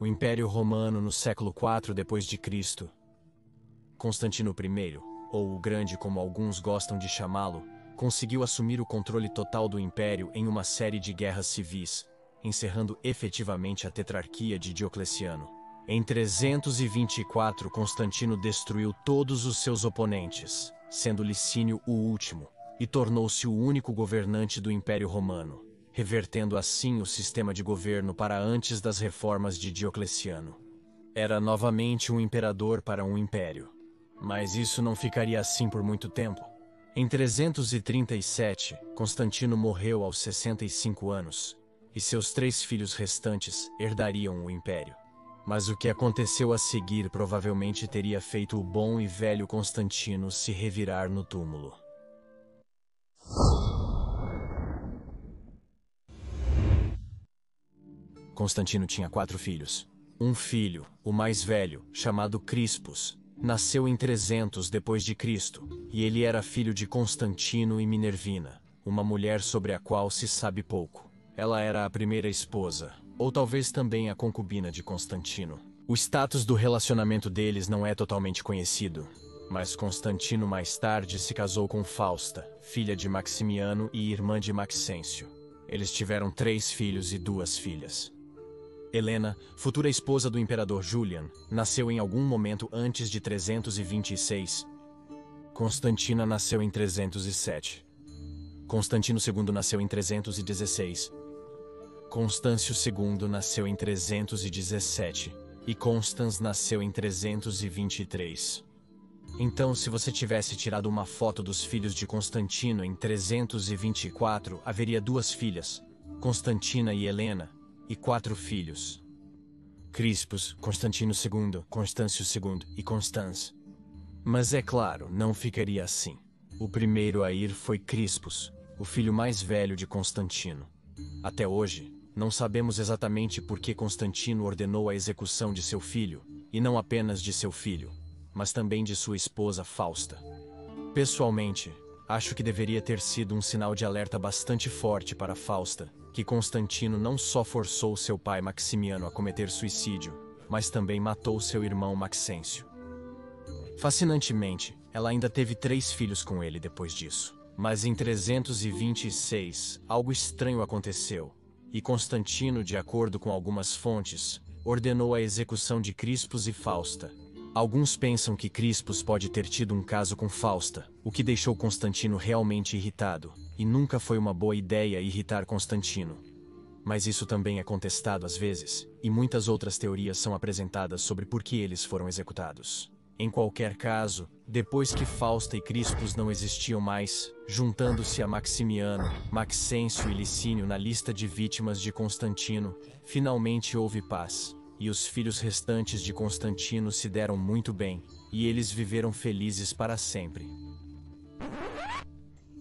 O Império Romano no século IV d.C. Constantino I, ou o Grande como alguns gostam de chamá-lo, conseguiu assumir o controle total do Império em uma série de guerras civis, encerrando efetivamente a tetrarquia de Diocleciano. Em 324, Constantino destruiu todos os seus oponentes, sendo Licínio o último, e tornou-se o único governante do Império Romano, revertendo assim o sistema de governo para antes das reformas de Diocleciano. Era novamente um imperador para um império. Mas isso não ficaria assim por muito tempo. Em 337, Constantino morreu aos 65 anos, e seus 3 filhos restantes herdariam o império. Mas o que aconteceu a seguir provavelmente teria feito o bom e velho Constantino se revirar no túmulo. Constantino tinha 4 filhos. Um filho, o mais velho, chamado Crispus, nasceu em 300 d.C., e ele era filho de Constantino e Minervina, uma mulher sobre a qual se sabe pouco. Ela era a primeira esposa, ou talvez também a concubina de Constantino. O status do relacionamento deles não é totalmente conhecido, mas Constantino mais tarde se casou com Fausta, filha de Maximiano e irmã de Maxêncio. Eles tiveram 3 filhos e 2 filhas. Helena, futura esposa do imperador Julian, nasceu em algum momento antes de 326. Constantina nasceu em 307. Constantino II nasceu em 316. Constâncio II nasceu em 317. E Constans nasceu em 323. Então, se você tivesse tirado uma foto dos filhos de Constantino em 324, haveria 2 filhas, Constantina e Helena, e 4 filhos: Crispus, Constantino II, Constâncio II e Constans. Mas é claro, não ficaria assim. O primeiro a ir foi Crispus, o filho mais velho de Constantino. Até hoje, não sabemos exatamente por que Constantino ordenou a execução de seu filho, e não apenas de seu filho, mas também de sua esposa Fausta. Pessoalmente, acho que deveria ter sido um sinal de alerta bastante forte para Fausta, que Constantino não só forçou seu pai Maximiano a cometer suicídio, mas também matou seu irmão Maxêncio. Fascinantemente, ela ainda teve 3 filhos com ele depois disso. Mas em 326, algo estranho aconteceu, e Constantino, de acordo com algumas fontes, ordenou a execução de Crispus e Fausta. Alguns pensam que Crispus pode ter tido um caso com Fausta, o que deixou Constantino realmente irritado, e nunca foi uma boa ideia irritar Constantino. Mas isso também é contestado às vezes, e muitas outras teorias são apresentadas sobre por que eles foram executados. Em qualquer caso, depois que Fausta e Crispus não existiam mais, juntando-se a Maximiano, Maxêncio e Licínio na lista de vítimas de Constantino, finalmente houve paz. E os filhos restantes de Constantino se deram muito bem, e eles viveram felizes para sempre.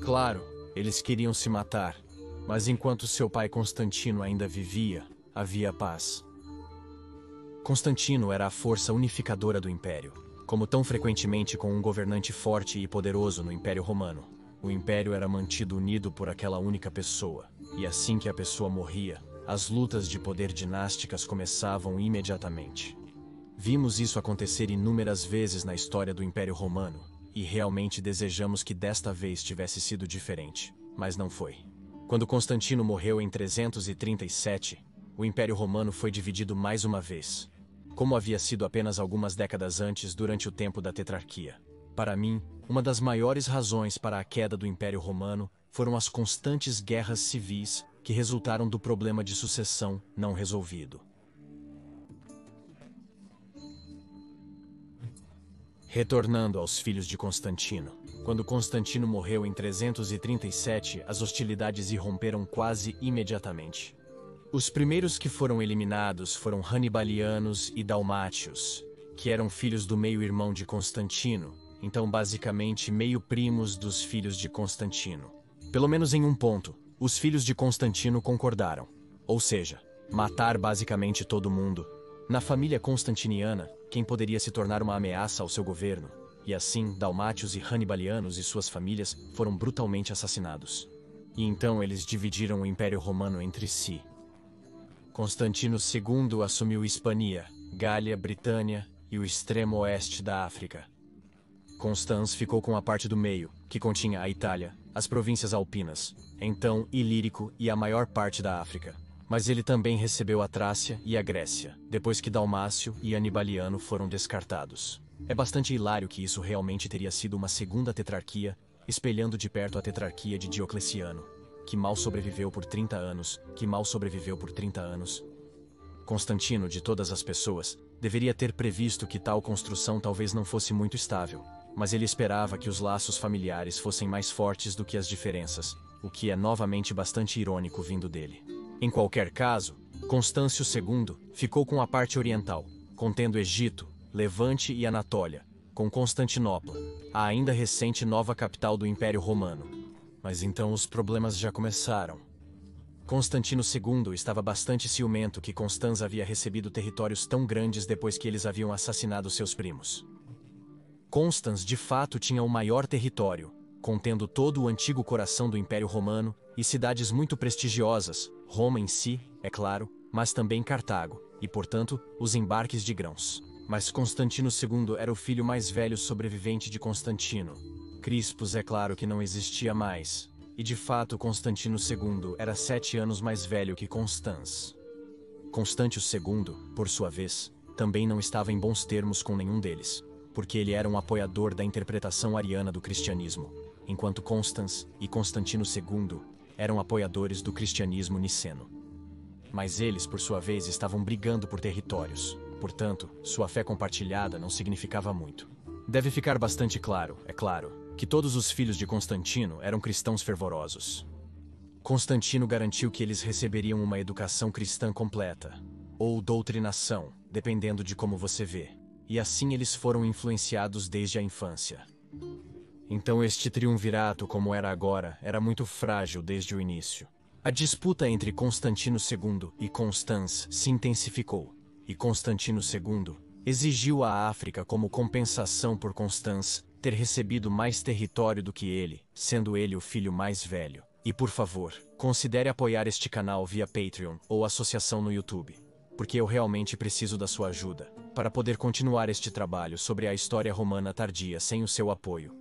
Claro, eles queriam se matar, mas enquanto seu pai Constantino ainda vivia, havia paz. Constantino era a força unificadora do império, como tão frequentemente com um governante forte e poderoso no Império Romano. O império era mantido unido por aquela única pessoa, e assim que a pessoa morria, as lutas de poder dinásticas começavam imediatamente. Vimos isso acontecer inúmeras vezes na história do Império Romano, e realmente desejamos que desta vez tivesse sido diferente, mas não foi. Quando Constantino morreu em 337, o Império Romano foi dividido mais uma vez, como havia sido apenas algumas décadas antes durante o tempo da tetrarquia. Para mim, uma das maiores razões para a queda do Império Romano foram as constantes guerras civis que resultaram do problema de sucessão não resolvido. Retornando aos filhos de Constantino. Quando Constantino morreu em 337, as hostilidades irromperam quase imediatamente. Os primeiros que foram eliminados foram Hanibalianos e Dalmátios, que eram filhos do meio-irmão de Constantino, então basicamente meio-primos dos filhos de Constantino. Pelo menos em um ponto, os filhos de Constantino concordaram, ou seja, matar basicamente todo mundo. Na família constantiniana, quem poderia se tornar uma ameaça ao seu governo, e assim Dalmátios e Hanibalianos e suas famílias foram brutalmente assassinados. E então eles dividiram o Império Romano entre si. Constantino II assumiu Hispania, Gália, Britânia e o extremo oeste da África. Constans ficou com a parte do meio, que continha a Itália, as províncias alpinas, então Ilírico e a maior parte da África. Mas ele também recebeu a Trácia e a Grécia, depois que Dalmácio e Anibaliano foram descartados. É bastante hilário que isso realmente teria sido uma segunda tetrarquia, espelhando de perto a tetrarquia de Diocleciano, que mal sobreviveu por 30 anos, Constantino, de todas as pessoas, deveria ter previsto que tal construção talvez não fosse muito estável, mas ele esperava que os laços familiares fossem mais fortes do que as diferenças, o que é novamente bastante irônico vindo dele. Em qualquer caso, Constâncio II ficou com a parte oriental, contendo Egito, Levante e Anatólia, com Constantinopla, a ainda recente nova capital do Império Romano. Mas então os problemas já começaram. Constantino II estava bastante ciumento que Constança havia recebido territórios tão grandes depois que eles haviam assassinado seus primos. Constans de fato tinha o maior território, contendo todo o antigo coração do Império Romano e cidades muito prestigiosas, Roma em si, é claro, mas também Cartago, e portanto, os embarques de grãos. Mas Constantino II era o filho mais velho sobrevivente de Constantino. Crispus é claro que não existia mais, e de fato Constantino II era 7 anos mais velho que Constans. Constantio II, por sua vez, também não estava em bons termos com nenhum deles, porque ele era um apoiador da interpretação ariana do cristianismo, enquanto Constans e Constantino II eram apoiadores do cristianismo niceno. Mas eles, por sua vez, estavam brigando por territórios, portanto, sua fé compartilhada não significava muito. Deve ficar bastante claro, é claro, que todos os filhos de Constantino eram cristãos fervorosos. Constantino garantiu que eles receberiam uma educação cristã completa, ou doutrinação, dependendo de como você vê, e assim eles foram influenciados desde a infância. Então este triunvirato, como era agora, era muito frágil desde o início. A disputa entre Constantino II e Constans se intensificou, e Constantino II exigiu à África como compensação por Constans ter recebido mais território do que ele, sendo ele o filho mais velho. E por favor, considere apoiar este canal via Patreon ou associação no YouTube, porque eu realmente preciso da sua ajuda, para poder continuar este trabalho sobre a história romana tardia sem o seu apoio.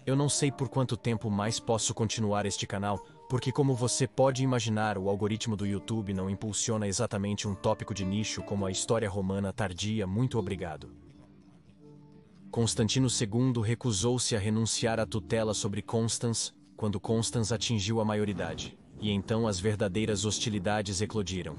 Eu não sei por quanto tempo mais posso continuar este canal, porque como você pode imaginar, o algoritmo do YouTube não impulsiona exatamente um tópico de nicho como a história romana tardia. Muito obrigado. Constantino II recusou-se a renunciar à tutela sobre Constans quando Constans atingiu a maioridade, e então as verdadeiras hostilidades eclodiram.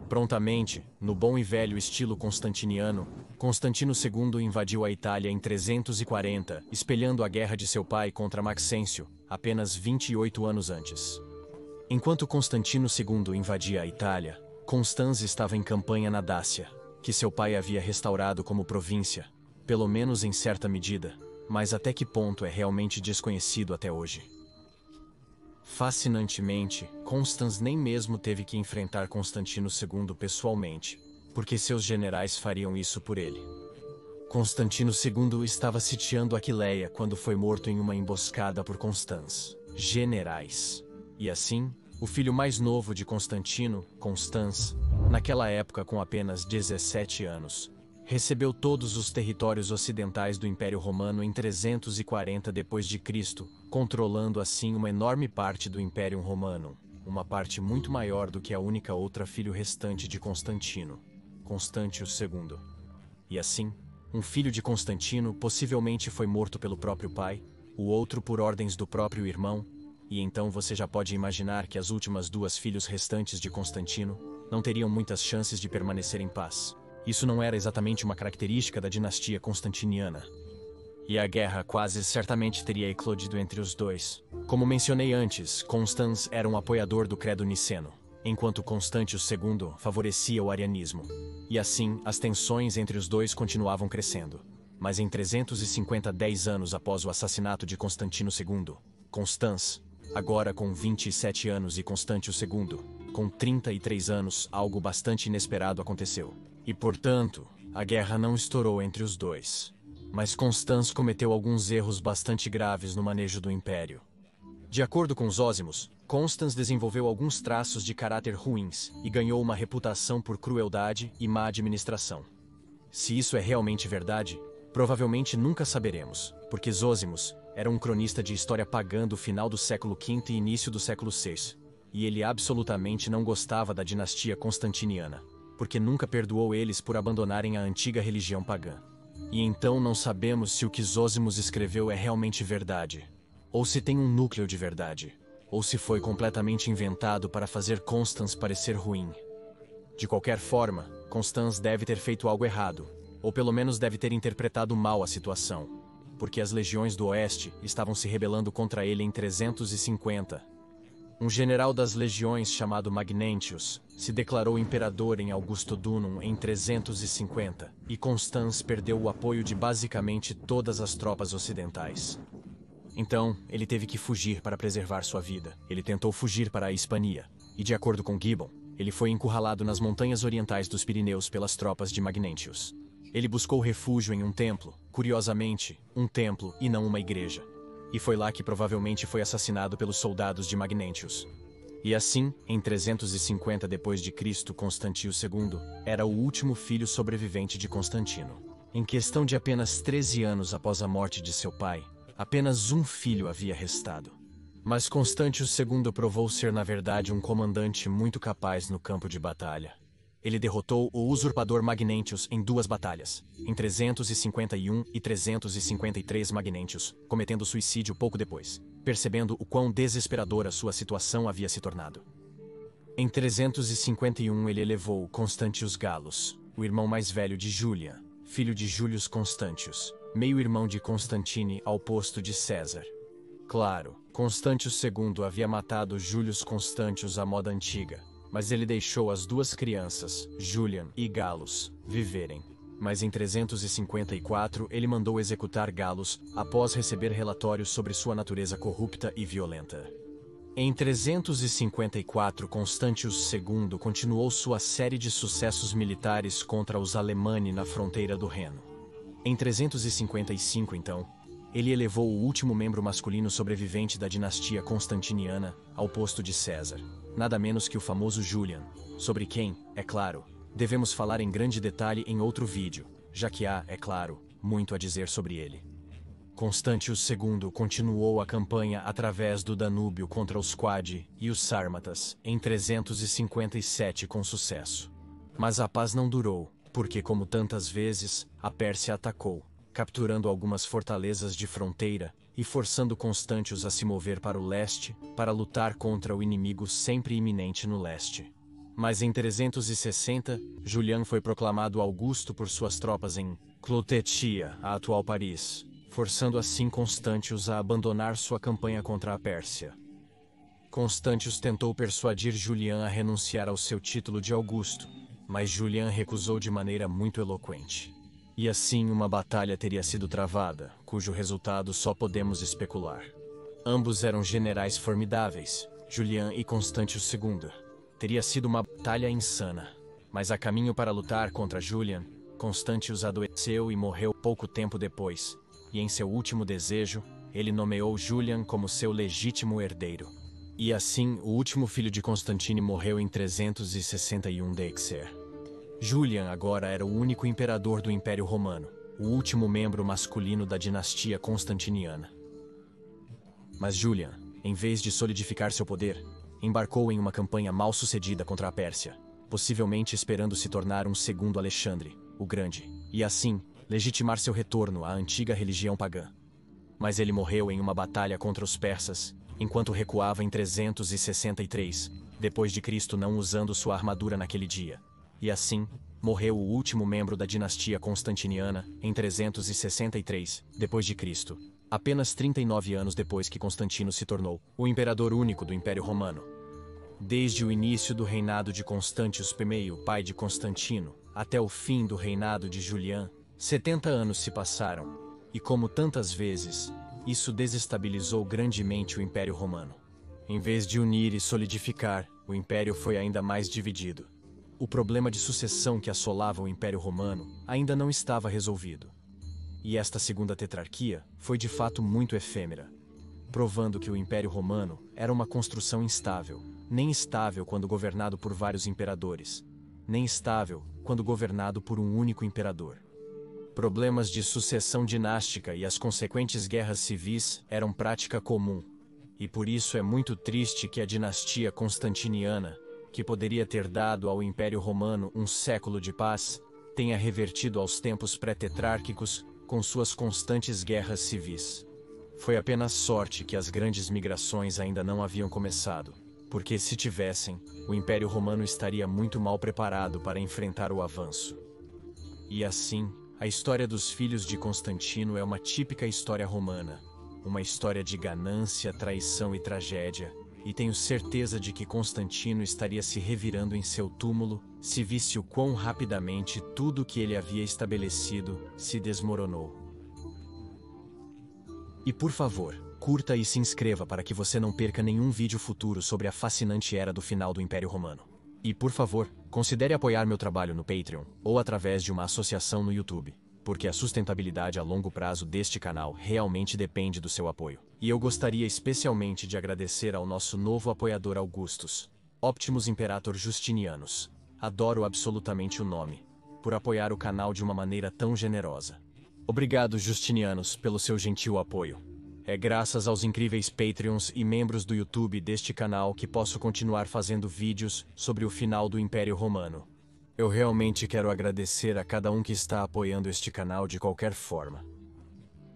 Prontamente, no bom e velho estilo constantiniano, Constantino II invadiu a Itália em 340, espelhando a guerra de seu pai contra Maxêncio, apenas 28 anos antes. Enquanto Constantino II invadia a Itália, Constans estava em campanha na Dácia, que seu pai havia restaurado como província, pelo menos em certa medida, mas até que ponto é realmente desconhecido até hoje. Fascinantemente, Constans nem mesmo teve que enfrentar Constantino II pessoalmente, porque seus generais fariam isso por ele. Constantino II estava sitiando Aquileia quando foi morto em uma emboscada por Constans. Generais. E assim, o filho mais novo de Constantino, Constans, naquela época com apenas 17 anos, recebeu todos os territórios ocidentais do Império Romano em 340 d.C., controlando assim uma enorme parte do Império Romano, uma parte muito maior do que a única outra filho restante de Constantino, Constantio II. E assim, um filho de Constantino possivelmente foi morto pelo próprio pai, o outro por ordens do próprio irmão, e então você já pode imaginar que as últimas duas filhos restantes de Constantino não teriam muitas chances de permanecer em paz. Isso não era exatamente uma característica da dinastia constantiniana. E a guerra quase certamente teria eclodido entre os dois. Como mencionei antes, Constans era um apoiador do credo niceno, enquanto Constantio II favorecia o arianismo. E assim, as tensões entre os dois continuavam crescendo. Mas em 350, 10 anos após o assassinato de Constantino II, Constans, agora com 27 anos, e Constantio II, com 33 anos, algo bastante inesperado aconteceu. E, portanto, a guerra não estourou entre os dois. Mas Constans cometeu alguns erros bastante graves no manejo do império. De acordo com Zósimos, Constans desenvolveu alguns traços de caráter ruins e ganhou uma reputação por crueldade e má administração. Se isso é realmente verdade, provavelmente nunca saberemos, porque Zósimos era um cronista de história pagã do final do século V e início do século VI, e ele absolutamente não gostava da dinastia constantiniana, porque nunca perdoou eles por abandonarem a antiga religião pagã. E então não sabemos se o que Zósimos escreveu é realmente verdade, ou se tem um núcleo de verdade, ou se foi completamente inventado para fazer Constans parecer ruim. De qualquer forma, Constans deve ter feito algo errado, ou pelo menos deve ter interpretado mal a situação, porque as legiões do Oeste estavam se rebelando contra ele em 350. Um general das legiões chamado Magnentius se declarou imperador em Augusto Dunum em 350, e Constans perdeu o apoio de basicamente todas as tropas ocidentais. Então, ele teve que fugir para preservar sua vida. Ele tentou fugir para a Hispania, e de acordo com Gibbon, ele foi encurralado nas montanhas orientais dos Pirineus pelas tropas de Magnentius. Ele buscou refúgio em um templo, curiosamente, um templo e não uma igreja. E foi lá que provavelmente foi assassinado pelos soldados de Magnentius. E assim, em 350 d.C., Constantino II era o último filho sobrevivente de Constantino. Em questão de apenas 13 anos após a morte de seu pai, apenas um filho havia restado. Mas Constantino II provou ser na verdade um comandante muito capaz no campo de batalha. Ele derrotou o usurpador Magnentius em 2 batalhas, em 351 e 353 Magnentius, cometendo suicídio pouco depois, percebendo o quão desesperadora sua situação havia se tornado. Em 351 ele elevou Constantius Gallus, o irmão mais velho de Julian, filho de Julius Constantius, meio-irmão de Constantine, ao posto de César. Claro, Constantius II havia matado Julius Constantius à moda antiga, mas ele deixou as 2 crianças, Julian e Gallus, viverem. Mas em 354 ele mandou executar Gallus após receber relatórios sobre sua natureza corrupta e violenta. Em 354, Constantius II continuou sua série de sucessos militares contra os Alemanni na fronteira do Reno. Em 355, então, ele elevou o último membro masculino sobrevivente da dinastia constantiniana ao posto de César, nada menos que o famoso Julian, sobre quem, é claro, devemos falar em grande detalhe em outro vídeo, já que há, é claro, muito a dizer sobre ele. Constantius II continuou a campanha através do Danúbio contra os Quadi e os Sármatas em 357 com sucesso. Mas a paz não durou, porque, como tantas vezes, a Pérsia atacou, capturando algumas fortalezas de fronteira e forçando Constantius a se mover para o leste para lutar contra o inimigo sempre iminente no leste. Mas em 360, Julian foi proclamado Augusto por suas tropas em Clotetia, a atual Paris, forçando assim Constantius a abandonar sua campanha contra a Pérsia. Constantius tentou persuadir Julian a renunciar ao seu título de Augusto, mas Julian recusou de maneira muito eloquente. E assim uma batalha teria sido travada, cujo resultado só podemos especular. Ambos eram generais formidáveis, Julian e Constantius II. Teria sido uma batalha insana, mas a caminho para lutar contra Julian, Constantius adoeceu e morreu pouco tempo depois, e em seu último desejo, ele nomeou Julian como seu legítimo herdeiro. E assim, o último filho de Constantine morreu em 361 d.C. Julian agora era o único imperador do Império Romano, o último membro masculino da dinastia constantiniana. Mas Julian, em vez de solidificar seu poder, embarcou em uma campanha mal sucedida contra a Pérsia, possivelmente esperando se tornar um segundo Alexandre, o Grande, e assim, legitimar seu retorno à antiga religião pagã. Mas ele morreu em uma batalha contra os persas, enquanto recuava em 363, depois de Cristo, não usando sua armadura naquele dia. E assim, morreu o último membro da dinastia constantiniana em 363, depois de Cristo, apenas 39 anos depois que Constantino se tornou o imperador único do Império Romano. Desde o início do reinado de Constantius I, pai de Constantino, até o fim do reinado de Julian, 70 anos se passaram, e como tantas vezes, isso desestabilizou grandemente o Império Romano. Em vez de unir e solidificar, o Império foi ainda mais dividido. O problema de sucessão que assolava o Império Romano ainda não estava resolvido. E esta segunda tetrarquia foi de fato muito efêmera. provando que o Império Romano era uma construção instável, nem estável quando governado por vários imperadores, nem estável quando governado por um único imperador. Problemas de sucessão dinástica e as consequentes guerras civis eram prática comum, e por isso é muito triste que a dinastia constantiniana, que poderia ter dado ao Império Romano um século de paz, tenha revertido aos tempos pré-tetrárquicos com suas constantes guerras civis. Foi apenas sorte que as grandes migrações ainda não haviam começado, porque se tivessem, o Império Romano estaria muito mal preparado para enfrentar o avanço. E assim, a história dos filhos de Constantino é uma típica história romana, uma história de ganância, traição e tragédia, e tenho certeza de que Constantino estaria se revirando em seu túmulo se visse o quão rapidamente tudo o que ele havia estabelecido se desmoronou. E por favor, curta e se inscreva para que você não perca nenhum vídeo futuro sobre a fascinante era do final do Império Romano. E por favor, considere apoiar meu trabalho no Patreon ou através de uma associação no YouTube, porque a sustentabilidade a longo prazo deste canal realmente depende do seu apoio. E eu gostaria especialmente de agradecer ao nosso novo apoiador Augustus, Optimus Imperator Justinianus. Adoro absolutamente o nome, por apoiar o canal de uma maneira tão generosa. Obrigado, Justinianus, pelo seu gentil apoio. É graças aos incríveis Patreons e membros do YouTube deste canal que posso continuar fazendo vídeos sobre o final do Império Romano. Eu realmente quero agradecer a cada um que está apoiando este canal de qualquer forma.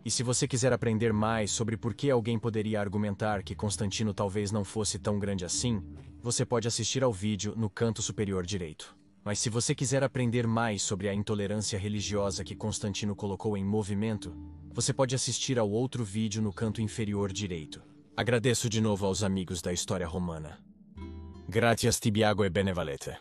E se você quiser aprender mais sobre por que alguém poderia argumentar que Constantino talvez não fosse tão grande assim, você pode assistir ao vídeo no canto superior direito. Mas se você quiser aprender mais sobre a intolerância religiosa que Constantino colocou em movimento, você pode assistir ao outro vídeo no canto inferior direito. Agradeço de novo aos amigos da história romana. Gratias tibiago e benevalete.